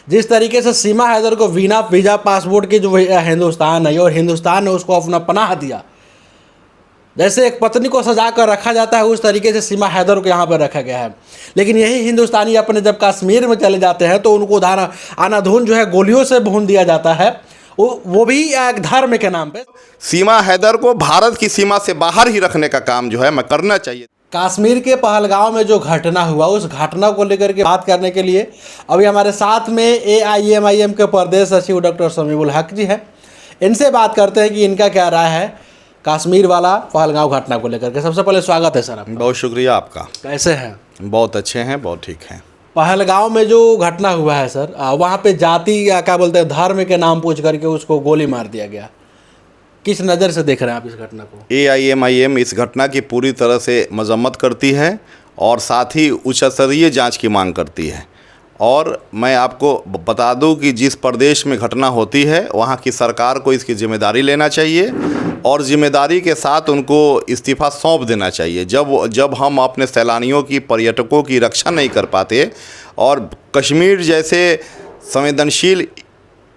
जिस तरीके से सीमा हैदर को बिना वीज़ा पासपोर्ट के जो हिंदुस्तान आई और हिंदुस्तान ने उसको अपना पनाह दिया, जैसे एक पत्नी को सजा कर रखा जाता है उस तरीके से सीमा हैदर को यहाँ पर रखा गया है। लेकिन यही हिंदुस्तानी अपने जब कश्मीर में चले जाते हैं तो उनको आनाधून जो है गोलियों से भून दिया जाता है, वो भी एक धर्म के नाम पे। सीमा हैदर को भारत की सीमा से बाहर ही रखने का काम जो है मैं करना चाहिए। कश्मीर के पहलगांव में जो घटना हुआ उस घटना को लेकर के बात करने के लिए अभी हमारे साथ में AIMIM के प्रदेश सचिव डॉक्टर समीउल हक जी हैं। इनसे बात करते हैं कि इनका क्या राय है कश्मीर वाला पहलगांव घटना को लेकर के। सबसे पहले स्वागत है सर आपका। बहुत शुक्रिया आपका। कैसे हैं? बहुत अच्छे हैं, बहुत ठीक हैं। पहलगांव में जो घटना हुआ है सर, वहाँ पे जाति या क्या बोलते हैं धर्म के नाम पूछ करके उसको गोली मार दिया गया, किस नज़र से देख रहे हैं आप इस घटना को? AIMIM इस घटना की पूरी तरह से मजम्मत करती है और साथ ही उच्च स्तरीय जाँच की मांग करती है। और मैं आपको बता दूं कि जिस प्रदेश में घटना होती है वहाँ की सरकार को इसकी जिम्मेदारी लेना चाहिए और जिम्मेदारी के साथ उनको इस्तीफ़ा सौंप देना चाहिए। जब हम अपने सैलानियों की, पर्यटकों की रक्षा नहीं कर पाते और कश्मीर जैसे संवेदनशील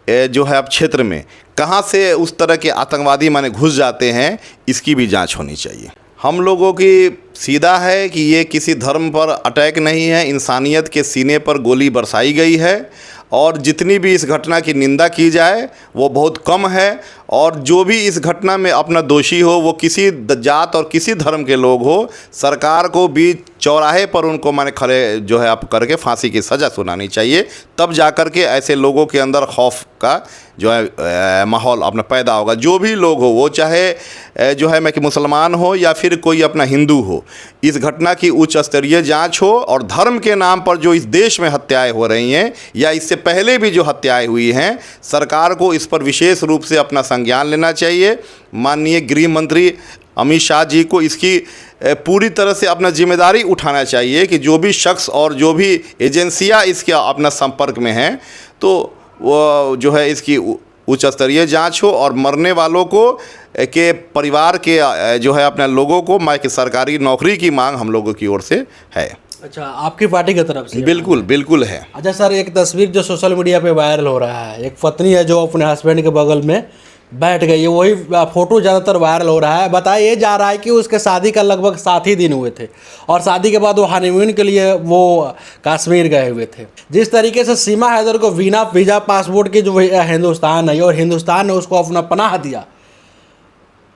जो है अब क्षेत्र में कहाँ से उस तरह के आतंकवादी माने घुस जाते हैं, इसकी भी जांच होनी चाहिए। हम लोगों की सीधा है कि ये किसी धर्म पर अटैक नहीं है, इंसानियत के सीने पर गोली बरसाई गई है और जितनी भी इस घटना की निंदा की जाए वो बहुत कम है। और जो भी इस घटना में अपना दोषी हो वो किसी जात और किसी धर्म के लोग हो, सरकार को भी चौराहे पर उनको माने खड़े जो है आप करके फांसी की सज़ा सुनानी चाहिए। तब जा कर के ऐसे लोगों के अंदर खौफ का जो है माहौल अपना पैदा होगा। जो भी लोग हो, वो चाहे जो है मैं कि मुसलमान हो या फिर कोई अपना हिंदू हो, इस घटना की उच्च स्तरीय जांच हो और धर्म के नाम पर जो इस देश में हत्याएं हो रही हैं या इससे पहले भी जो हत्याएं हुई हैं, सरकार को इस पर विशेष रूप से अपना संज्ञान लेना चाहिए। माननीय गृह मंत्री अमित शाह जी को इसकी पूरी तरह से अपना जिम्मेदारी उठाना चाहिए कि जो भी शख्स और जो भी एजेंसियां इसके अपना संपर्क में हैं तो वो जो है इसकी उच्च स्तरीय जाँच हो और मरने वालों को के परिवार के जो है अपने लोगों को मायके सरकारी नौकरी की मांग हम लोगों की ओर से है। अच्छा, आपकी पार्टी की तरफ से? बिल्कुल बिल्कुल है। अच्छा सर, एक तस्वीर जो सोशल मीडिया पे वायरल हो रहा है, एक पत्नी है जो अपने हस्बैंड के बगल में बैठ गई है, वही फ़ोटो ज़्यादातर वायरल हो रहा है। बताया ये जा रहा है कि उसके शादी का लगभग 7 ही दिन हुए थे और शादी के बाद वो हनीमून के लिए वो कश्मीर गए हुए थे। जिस तरीके से सीमा हैदर को बिना वीज़ा पासपोर्ट के जो हिंदुस्तान आई और हिंदुस्तान ने उसको अपना पनाह दिया,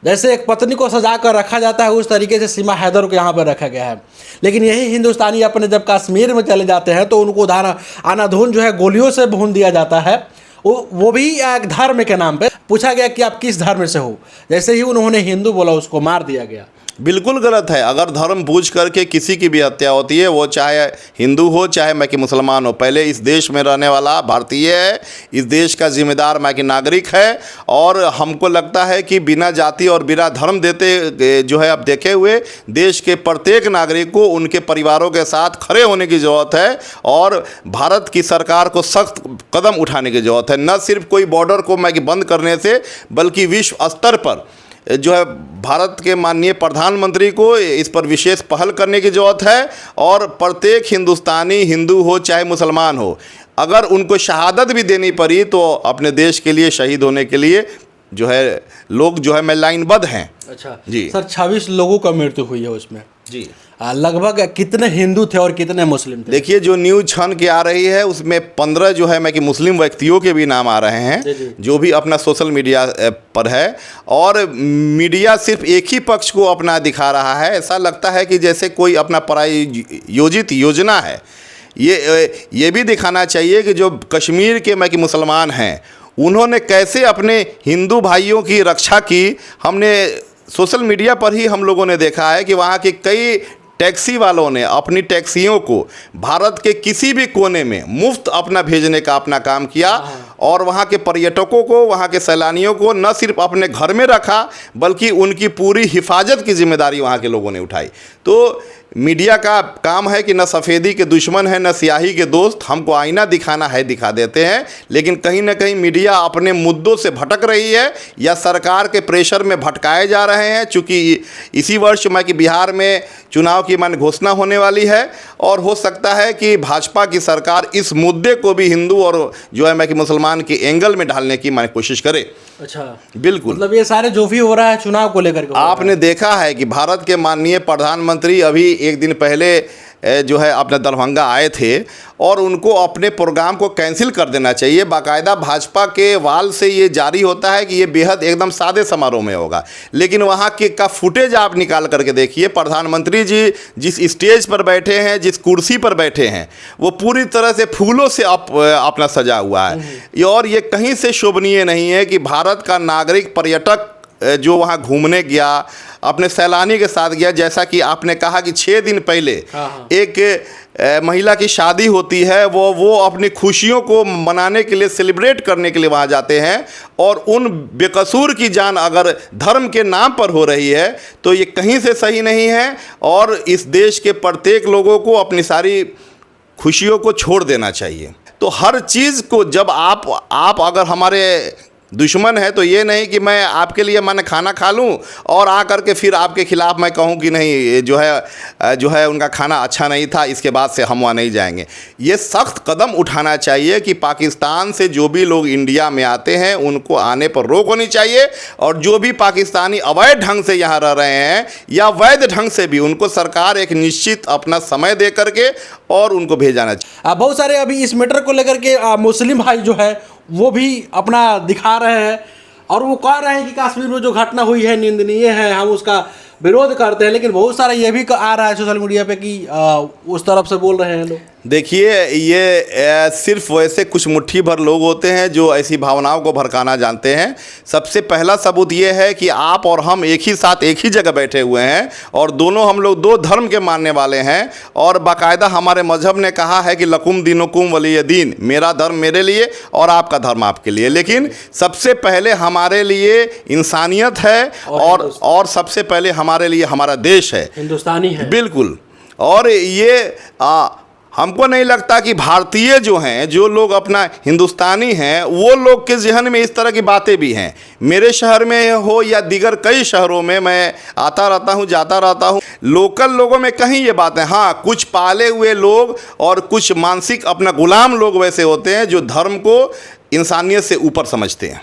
जैसे एक पत्नी को सजा कर रखा जाता है उस तरीके से सीमा हैदर को यहाँ पर रखा गया है। लेकिन यही हिंदुस्तानी अपने जब कश्मीर में चले जाते हैं तो उनको आनाधून जो है गोलियों से भून दिया जाता है, वो भी एक धर्म के नाम पे। पूछा गया कि आप किस धर्म से हो, जैसे ही उन्होंने हिंदू बोला उसको मार दिया गया। बिल्कुल गलत है। अगर धर्म पूछ करके किसी की भी हत्या होती है, वो चाहे हिंदू हो चाहे मैं कि मुसलमान हो, पहले इस देश में रहने वाला भारतीय है, इस देश का जिम्मेदार मैं कि नागरिक है। और हमको लगता है कि बिना जाति और बिना धर्म देते जो है अब देखे हुए देश के प्रत्येक नागरिक को उनके परिवारों के साथ खड़े होने की ज़रूरत है और भारत की सरकार को सख्त कदम उठाने की ज़रूरत है। न सिर्फ कोई बॉर्डर को मैं कि बंद करने से, बल्कि विश्व स्तर पर जो है भारत के माननीय प्रधानमंत्री को इस पर विशेष पहल करने की ज़रूरत है। और प्रत्येक हिंदुस्तानी, हिंदू हो चाहे मुसलमान हो, अगर उनको शहादत भी देनी पड़ी तो अपने देश के लिए शहीद होने के लिए जो है लोग जो है मैं लाइनबद्ध हैं। अच्छा जी सर, 26 लोगों का मृत्यु हुई है उसमें जी। लगभग कितने हिंदू थे और कितने मुस्लिम थे? देखिए, जो न्यूज़ छन के आ रही है उसमें 15 जो है मैं कि मुस्लिम व्यक्तियों के भी नाम आ रहे हैं जो भी अपना सोशल मीडिया पर है। और मीडिया सिर्फ एक ही पक्ष को अपना दिखा रहा है। ऐसा लगता है कि जैसे कोई अपना प्रायोजित योजना है। ये भी दिखाना चाहिए कि जो कश्मीर के मैं कि मुसलमान हैं उन्होंने कैसे अपने हिंदू भाइयों की रक्षा की। हमने सोशल मीडिया पर ही हम लोगों ने देखा है कि वहाँ के कई टैक्सी वालों ने अपनी टैक्सियों को भारत के किसी भी कोने में मुफ्त अपना भेजने का अपना काम किया और वहाँ के पर्यटकों को, वहाँ के सैलानियों को न सिर्फ अपने घर में रखा बल्कि उनकी पूरी हिफाजत की जिम्मेदारी वहाँ के लोगों ने उठाई। तो मीडिया का काम है कि न सफ़ेदी के दुश्मन है न स्याही के दोस्त, हमको आईना दिखाना है दिखा देते हैं, लेकिन कहीं ना कहीं मीडिया अपने मुद्दों से भटक रही है या सरकार के प्रेशर में भटकाए जा रहे हैं। चूँकि इसी वर्ष में कि बिहार में चुनाव की मान घोषणा होने वाली है और हो सकता है कि भाजपा की सरकार इस मुद्दे को भी हिंदू और जो है मैं कि मुसलमान के एंगल में ढालने की मान कोशिश करे। अच्छा, बिल्कुल, मतलब ये सारे जो भी हो रहा है चुनाव को लेकर के आपने देखा है कि भारत के माननीय प्रधानमंत्री अभी एक दिन पहले जो है अपने दरभंगा आए थे और उनको अपने प्रोग्राम को कैंसिल कर देना चाहिए। बाकायदा भाजपा के वाल से ये जारी होता है कि ये बेहद एकदम सादे समारोह में होगा, लेकिन वहाँ के का फुटेज आप निकाल करके देखिए। प्रधानमंत्री जी जिस स्टेज पर बैठे हैं, जिस कुर्सी पर बैठे हैं, वो पूरी तरह से फूलों से अपना सजा हुआ है और ये कहीं से शोभनीय नहीं है कि भारत का नागरिक पर्यटक जो वहाँ घूमने गया, अपने सैलानी के साथ गया, जैसा कि आपने कहा कि 6 दिन पहले एक महिला की शादी होती है, वो अपनी खुशियों को मनाने के लिए, सेलिब्रेट करने के लिए वहाँ जाते हैं और उन बेकसूर की जान अगर धर्म के नाम पर हो रही है तो ये कहीं से सही नहीं है। और इस देश के प्रत्येक लोगों को अपनी सारी खुशियों को छोड़ देना चाहिए। तो हर चीज़ को जब आप अगर हमारे दुश्मन है तो ये नहीं कि मैं आपके लिए मैंने खाना खा लूँ और आकर के फिर आपके खिलाफ़ मैं कहूँ कि नहीं जो है उनका खाना अच्छा नहीं था, इसके बाद से हम वहाँ नहीं जाएंगे। ये सख्त कदम उठाना चाहिए कि पाकिस्तान से जो भी लोग इंडिया में आते हैं उनको आने पर रोक होनी चाहिए और जो भी पाकिस्तानी अवैध ढंग से यहाँ रह रहे हैं या वैध ढंग से भी, उनको सरकार एक निश्चित अपना समय दे करके और उनको भेजाना चाहिए। बहुत सारे अभी इस मैटर को लेकर के मुस्लिम भाई जो है वो भी अपना दिखा रहे हैं और वो कह रहे हैं कि कश्मीर में जो घटना हुई है निंदनीय है, हम उसका विरोध करते हैं, लेकिन बहुत सारा ये भी आ रहा है सोशल मीडिया पे कि उस तरफ से बोल रहे हैं लोग। देखिए, ये सिर्फ वैसे कुछ मुट्ठी भर लोग होते हैं जो ऐसी भावनाओं को भड़काना जानते हैं। सबसे पहला सबूत ये है कि आप और हम एक ही साथ एक ही जगह बैठे हुए हैं और दोनों हम लोग 2 धर्म के मानने वाले हैं और बाकायदा हमारे मजहब ने कहा है कि लकुम दीनुकुम वलिय दीन, मेरा धर्म मेरे लिए और आपका धर्म आपके लिए। लेकिन सबसे पहले हमारे लिए इंसानियत है और सबसे पहले हमारे लिए हमारा देश है, हिंदुस्तानी है। बिल्कुल। और ये हमको नहीं लगता कि भारतीय जो हैं, जो लोग अपना हिंदुस्तानी हैं, वो लोग के जहन में इस तरह की बातें भी हैं। मेरे शहर में हो या दीगर कई शहरों में मैं आता रहता हूँ, जाता रहता हूँ, लोकल लोगों में कहीं ये बातें, हाँ कुछ पाले हुए लोग और कुछ मानसिक अपना गुलाम लोग वैसे होते हैं जो धर्म को इंसानियत से ऊपर समझते हैं।